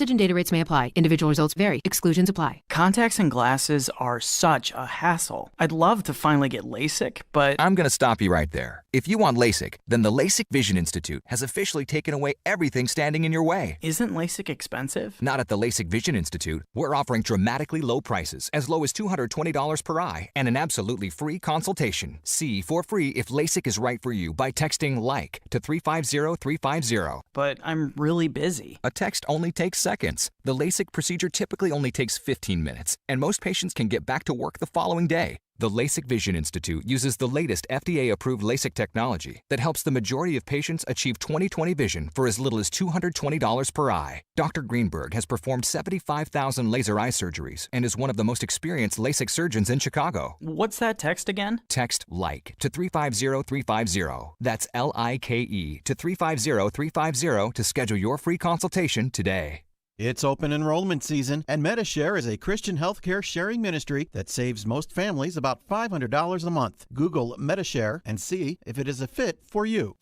Usage and data rates may apply. Individual results vary. Exclusions apply. Contacts and glasses are such a hassle. I'd love to finally get LASIK, but I'm going to stop you right there. If you want LASIK, then the LASIK Vision Institute has officially taken away everything standing in your way. Isn't LASIK expensive? Not at the LASIK Vision Institute. We're offering dramatically low prices, as low as $220 per eye, and an absolutely free consultation. See for free if LASIK is right for you by texting LIKE to 350-350. But I'm really busy. A text only takes seconds. The LASIK procedure typically only takes 15 minutes, and most patients can get back to work the following day. The LASIK Vision Institute uses the latest FDA-approved LASIK technology that helps the majority of patients achieve 20/20 vision for as little as $220 per eye. Dr. Greenberg has performed 75,000 laser eye surgeries and is one of the most experienced LASIK surgeons in Chicago. What's that text again? Text LIKE to 350-350. That's LIKE to 350-350 to schedule your free consultation today. It's open enrollment season, and MediShare is a Christian healthcare sharing ministry that saves most families about $500 a month. Google MediShare and see if it is a fit for you.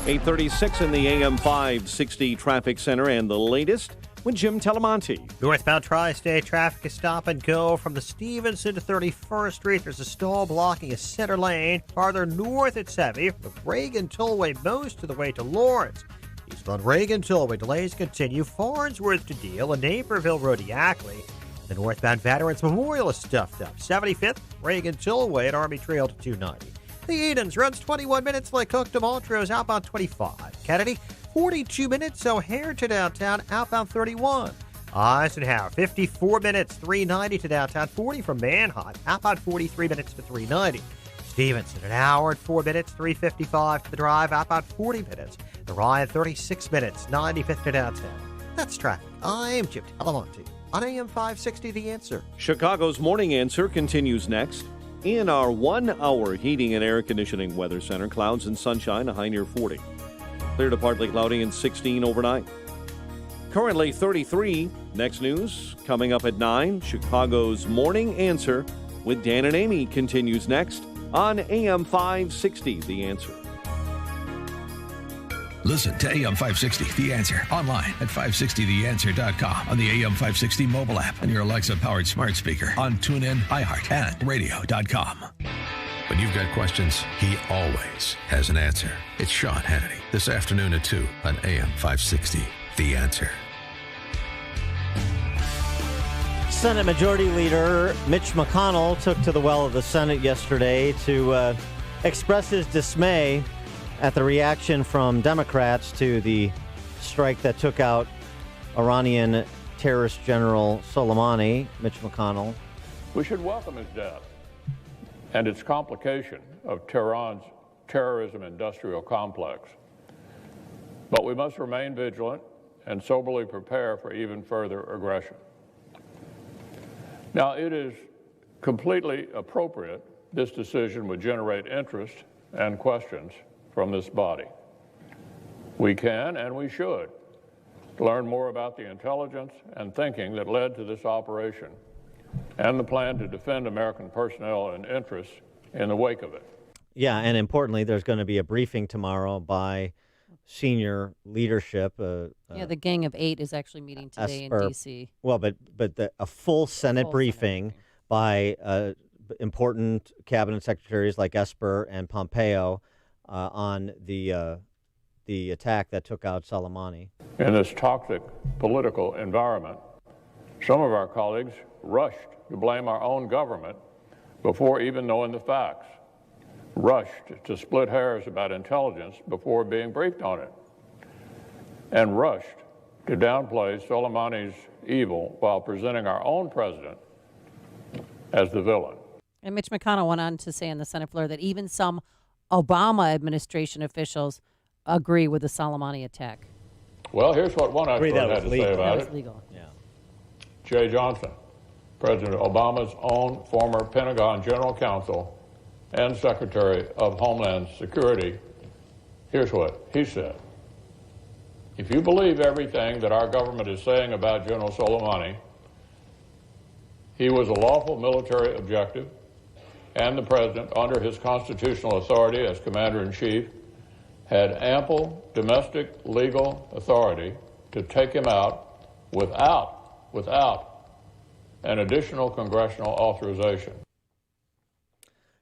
8:36 in the AM 560 traffic center, and the latest with Jim Telemonte. Northbound Tri-State traffic is stop and go from the Stevenson to 31st Street. There's a stall blocking a center lane. Farther north it's heavy with Reagan Tollway most of the way to Lawrence. Eastbound Reagan Tollway delays continue. Farnsworth to Deal and Naperville Road to Ackley. The northbound Veterans Memorial is stuffed up. 75th Reagan Tollway at Army Trail to 290. The Edens runs 21 minutes like Cook to Montrose outbound 25. Kennedy 42 minutes O'Hare to downtown outbound 31. Eisenhower 54 minutes 390 to downtown 40 from Manhunt outbound 43 minutes to 390. Stevenson, an hour and 4 minutes, 3:55 to the drive, outbound 40 minutes. The Ryan, 36 minutes, 95th to downtown. That's traffic. I am Jim Telemonte on AM 560, The Answer. Chicago's Morning Answer continues next. In our 1 hour heating and air conditioning weather center, clouds and sunshine, a high near 40. Clear to partly cloudy and 16 overnight. Currently 33. Next news coming up at 9. Chicago's Morning Answer with Dan and Amy continues next on AM 560, The Answer. Listen to AM 560, The Answer, online at 560theanswer.com, on the AM 560 mobile app, on your Alexa-powered smart speaker, on TuneIn, iHeart, and radio.com. When you've got questions, he always has an answer. It's Sean Hannity, this afternoon at 2 on AM 560, The Answer. Senate Majority Leader Mitch McConnell took to the well of the Senate yesterday to express his dismay at the reaction from Democrats to the strike that took out Iranian terrorist General Soleimani. Mitch McConnell. We should welcome his death and its complication of Tehran's terrorism industrial complex. But we must remain vigilant and soberly prepare for even further aggression. Now, it is completely appropriate this decision would generate interest and questions from this body. We can and we should learn more about the intelligence and thinking that led to this operation and the plan to defend American personnel and interests in the wake of it. Yeah, and importantly, there's going to be a briefing tomorrow by senior leadership. The Gang of Eight is actually meeting today in D.C. Well, but a full Senate briefing by important cabinet secretaries like Esper and Pompeo on the attack that took out Soleimani. In this toxic political environment, some of our colleagues rushed to blame our own government before even knowing the facts, rushed to split hairs about intelligence before being briefed on it, and rushed to downplay Soleimani's evil while presenting our own president as the villain. And Mitch McConnell went on to say on the Senate floor that even some Obama administration officials agree with the Soleimani attack. Well, here's what one expert had to say about it. Legal. Yeah. Jay Johnson, President Obama's own former Pentagon General Counsel and Secretary of Homeland Security. Here's what he said. If you believe everything that our government is saying about General Soleimani, he was a lawful military objective, and the president, under his constitutional authority as commander-in-chief, had ample domestic legal authority to take him out without an additional congressional authorization.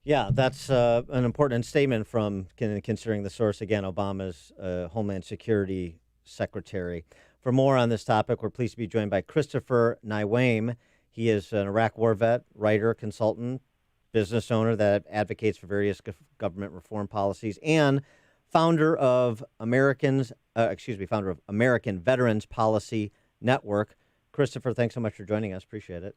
Yeah, that's an important statement from considering the source, again, Obama's Homeland Security Secretary. For more on this topic, we're pleased to be joined by Christopher Neiweem. He is an Iraq war vet, writer, consultant, business owner that advocates for various government reform policies, and founder of American Veterans Policy Network. Christopher, thanks so much for joining us. Appreciate it.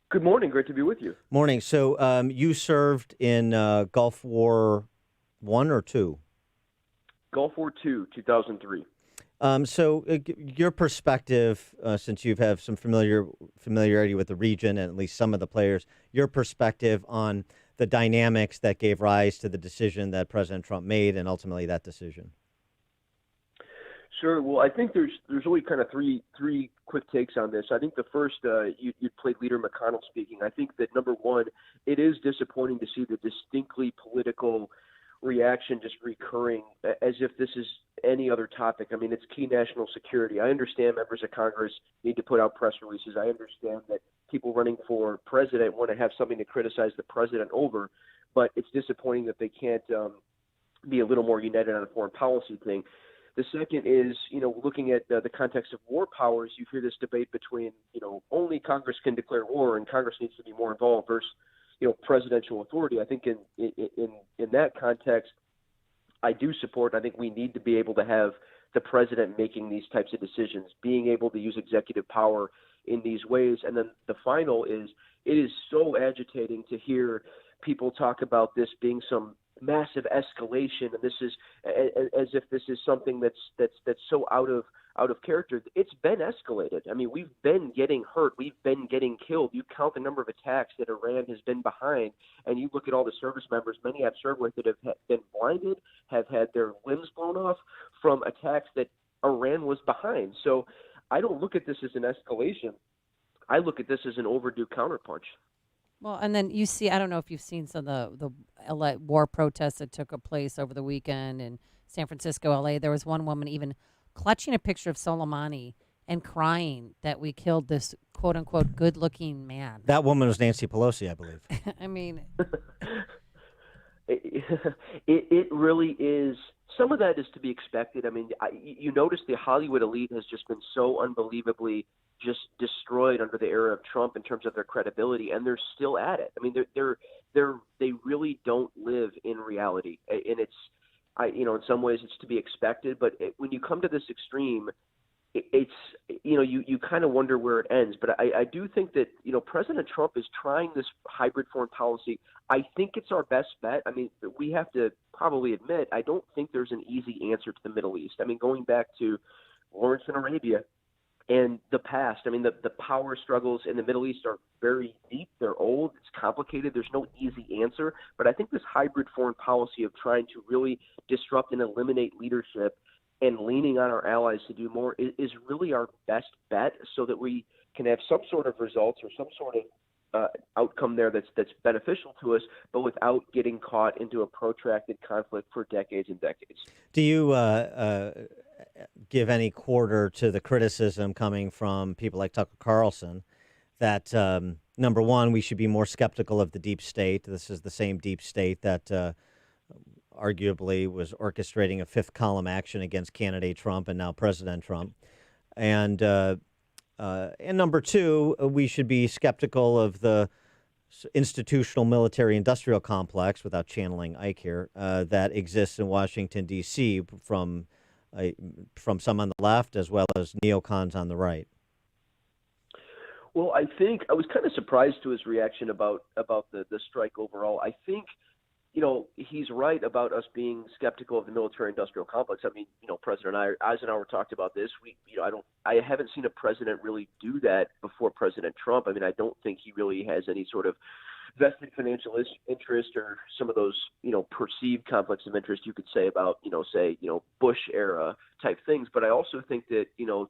Good morning. Great to be with you. Morning. So you served in Gulf War I or II? Gulf War II, 2003. Your perspective, since you have some familiarity with the region and at least some of the players, your perspective on the dynamics that gave rise to the decision that President Trump made and ultimately that decision. Sure. Well, I think there's really kind of three quick takes on this. I think the first, you played Leader McConnell speaking. I think that number one, it is disappointing to see the distinctly political reaction just recurring as if this is any other topic. I mean, it's key national security. I understand members of Congress need to put out press releases. I understand that people running for president want to have something to criticize the president over, but it's disappointing that they can't be a little more united on a foreign policy thing. The second is, looking at the context of war powers, you hear this debate between, only Congress can declare war and Congress needs to be more involved versus, presidential authority. I think in that context, I do support. I think we need to be able to have the president making these types of decisions, being able to use executive power in these ways. And then the final is, it is so agitating to hear people talk about this being some massive escalation, and this is as if this is something that's so out of character. It's been escalated. I mean, we've been getting hurt. We've been getting killed. You count the number of attacks that Iran has been behind, and you look at all the service members, many I've served with, that have been blinded, have had their limbs blown off from attacks that Iran was behind. So I don't look at this as an escalation. I look at this as an overdue counterpunch. Well, and then you see, I don't know if you've seen some of the war protests that took place over the weekend in San Francisco, LA. There was one woman even clutching a picture of Soleimani and crying that we killed this quote unquote good looking man. That woman was Nancy Pelosi, I believe. I mean, it really is. Some of that is to be expected. I mean, you notice the Hollywood elite has just been so unbelievably just destroyed under the era of Trump in terms of their credibility, and they're still at it. I mean, they really don't live in reality, and in some ways it's to be expected. But when you come to this extreme, it's you kind of wonder where it ends. But I do think that President Trump is trying this hybrid foreign policy. I think it's our best bet. I mean, we have to probably admit, I don't think there's an easy answer to the Middle East. I mean, going back to Lawrence and Arabia and the past, I mean, the power struggles in the Middle East are very deep. They're old. It's complicated. There's no easy answer. But I think this hybrid foreign policy of trying to really disrupt and eliminate leadership and leaning on our allies to do more is really our best bet, so that we can have some sort of results or some sort of outcome there that's beneficial to us, but without getting caught into a protracted conflict for decades and decades. Do you give any quarter to the criticism coming from people like Tucker Carlson that, number one, we should be more skeptical of the deep state? This is the same deep state that arguably was orchestrating a fifth column action against candidate Trump and now President Trump. And number two, we should be skeptical of the institutional military industrial complex, without channeling Ike here, that exists in Washington, D.C. from some on the left as well as neocons on the right. Well, I think I was kind of surprised to his reaction about the strike overall. I think he's right about us being skeptical of the military-industrial complex. I mean, President Eisenhower talked about this. I haven't seen a president really do that before President Trump. I mean, I don't think he really has any sort of vested financial interest or some of those, perceived conflicts of interest you could say about, Bush era type things. But I also think that,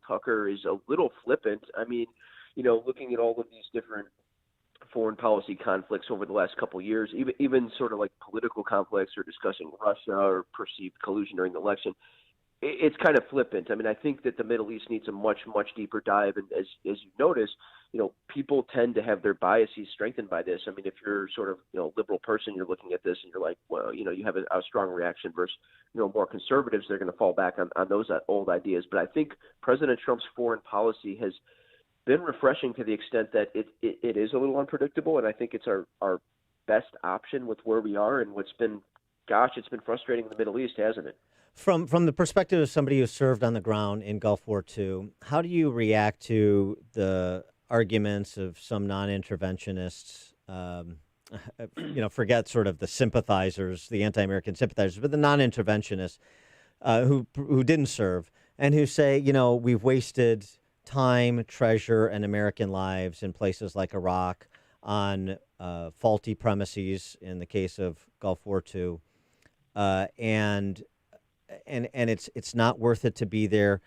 Tucker is a little flippant. I mean, looking at all of these different foreign policy conflicts over the last couple of years, even sort of like political conflicts or discussing Russia or perceived collusion during the election, it's kind of flippant. I mean, I think that the Middle East needs a much, much deeper dive. And as you notice, people tend to have their biases strengthened by this. I mean, if you're sort of, liberal person, you're looking at this and you're like, well, you have a strong reaction versus, more conservatives, they're going to fall back on those old ideas. But I think President Trump's foreign policy has been refreshing to the extent that it is a little unpredictable. And I think it's our best option with where we are and what's been, it's been frustrating in the Middle East, hasn't it? From the perspective of somebody who served on the ground in Gulf War II, how do you react to the arguments of some non-interventionists, forget sort of the sympathizers, the anti-American sympathizers, but the non-interventionists who didn't serve and who say, we've wasted time, treasure, and American lives in places like Iraq on faulty premises in the case of Gulf War II, and it's not worth it to be there.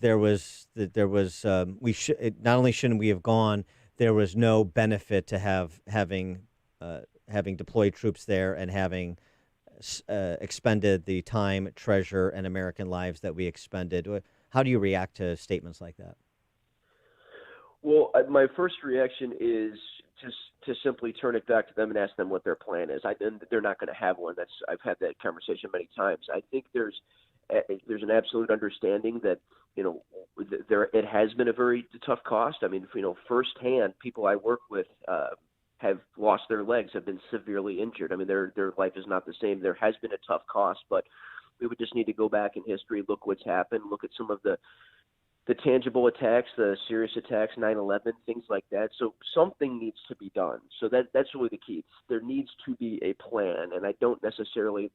We should not only shouldn't we have gone, there was no benefit to having deployed troops there and having expended the time, treasure, and American lives that we expended. How do you react to statements like that? Well, my first reaction is just to simply turn it back to them and ask them what their plan is. They're not going to have one. I've had that conversation many times. I think there's an absolute understanding that it has been a very tough cost. I mean, firsthand, people I work with have lost their legs, have been severely injured. I mean, their life is not the same. There has been a tough cost, but we would just need to go back in history, look what's happened, look at some of the tangible attacks, the serious attacks, 9/11, things like that. So something needs to be done. So that's really the key. There needs to be a plan, and I don't necessarily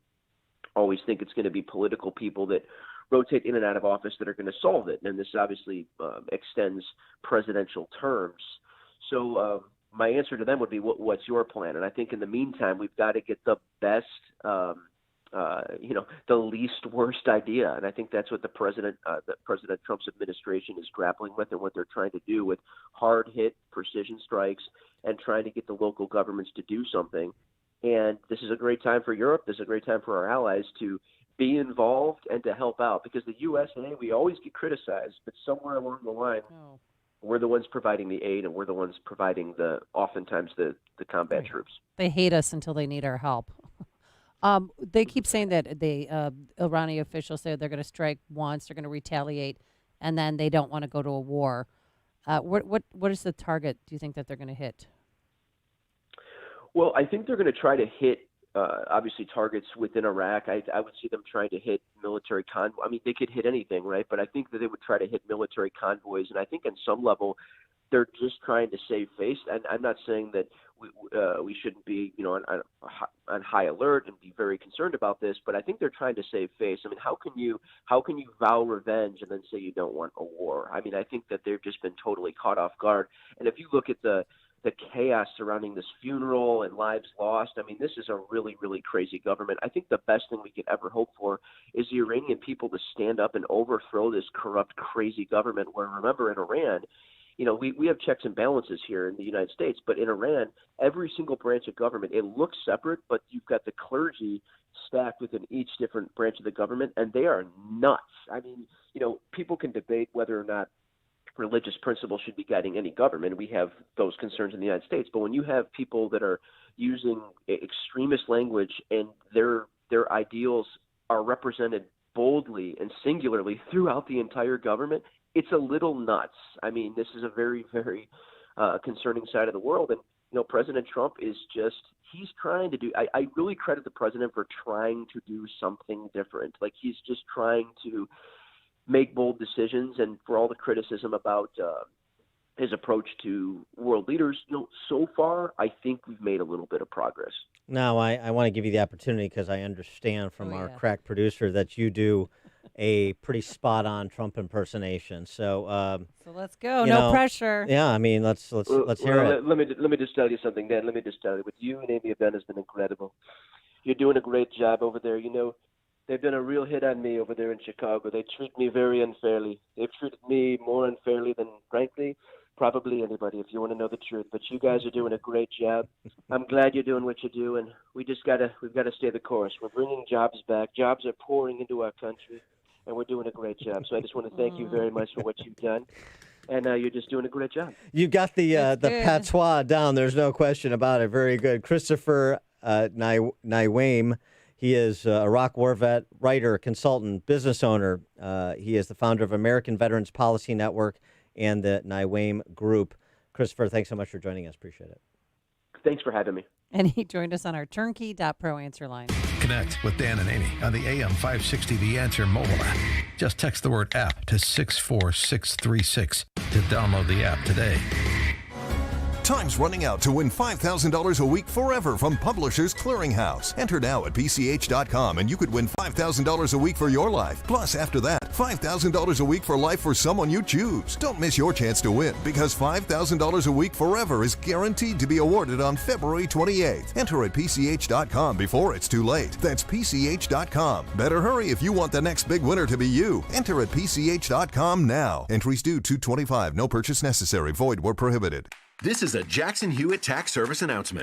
always think it's going to be political people that rotate in and out of office that are going to solve it. And this obviously extends presidential terms. So my answer to them would be, what's your plan? And I think in the meantime, we've got to get the best the least worst idea. And I think that's what President Trump's administration is grappling with and what they're trying to do with hard hit precision strikes and trying to get the local governments to do something. And this is a great time for Europe. This is a great time for our allies to be involved and to help out, because the U.S. and we always get criticized, but somewhere along the line, we're the ones providing the aid and we're the ones providing oftentimes the combat troops. They hate us until they need our help. They keep saying that the Iranian officials say they're going to strike once, they're going to retaliate, and then they don't want to go to a war. What is the target, do you think, that they're going to hit? Well, I think they're going to try to hit, obviously, targets within Iraq. I would see them trying to hit military convoys. I mean, they could hit anything, right? But I think that they would try to hit military convoys. And I think on some level, they're just trying to save face. And I'm not saying that we shouldn't be, on high alert and be very concerned about this, but I think they're trying to save face. I mean, how can you vow revenge and then say you don't want a war? I mean, I think that they've just been totally caught off guard. And if you look at the chaos surrounding this funeral and lives lost, I mean, this is a really, really crazy government. I think the best thing we could ever hope for is the Iranian people to stand up and overthrow this corrupt, crazy government where, remember, in Iran, we have checks and balances here in the United States, but in Iran, every single branch of government, it looks separate, but you've got the clergy stacked within each different branch of the government, and they are nuts. I mean, people can debate whether or not religious principles should be guiding any government. We have those concerns in the United States, but when you have people that are using extremist language and their ideals are represented boldly and singularly throughout the entire government, it's a little nuts. I mean, this is a very, very concerning side of the world. And, President Trump is he's trying to do, I really credit the president for trying to do something different. Like, he's just trying to make bold decisions, and for all the criticism about his approach to world leaders, so far, I think we've made a little bit of progress. Now, I want to give you the opportunity, because I understand from our crack producer that you do a pretty spot-on Trump impersonation. So let's go. No pressure. Yeah, I mean, let's hear it. Let me just tell you something, Dan. Let me just tell you, what you and Amy have done has been incredible. You're doing a great job over there. They've done a real hit on me over there in Chicago. They treat me very unfairly. They've treated me more unfairly than, frankly, probably anybody, if you want to know the truth. But you guys are doing a great job. I'm glad you're doing what you do, and we've got to stay the course. We're bringing jobs back. Jobs are pouring into our country. and we're doing a great job. So I just want to thank you very much for what you've done. And you're just doing a great job. You got the patois down. There's no question about it. Very good. Christopher Neiweem. He is a Iraq war vet, writer, consultant, business owner. He is the founder of American Veterans Policy Network and the Neiweem Group. Christopher, thanks so much for joining us. Appreciate it. Thanks for having me. And he joined us on our turnkey.pro answer line. Connect with Dan and Amy on the AM 560 The Answer mobile app. Just text the word app to 64636 to download the app today. Time's running out to win $5,000 a week forever from Publishers Clearinghouse. Enter now at PCH.com and you could win $5,000 a week for your life. Plus, after that, $5,000 a week for life for someone you choose. Don't miss your chance to win because $5,000 a week forever is guaranteed to be awarded on February 28th. Enter at PCH.com before it's too late. That's PCH.com. Better hurry if you want the next big winner to be you. Enter at PCH.com now. Entries due 2/25. No purchase necessary. Void where prohibited. This is a Jackson Hewitt Tax Service announcement.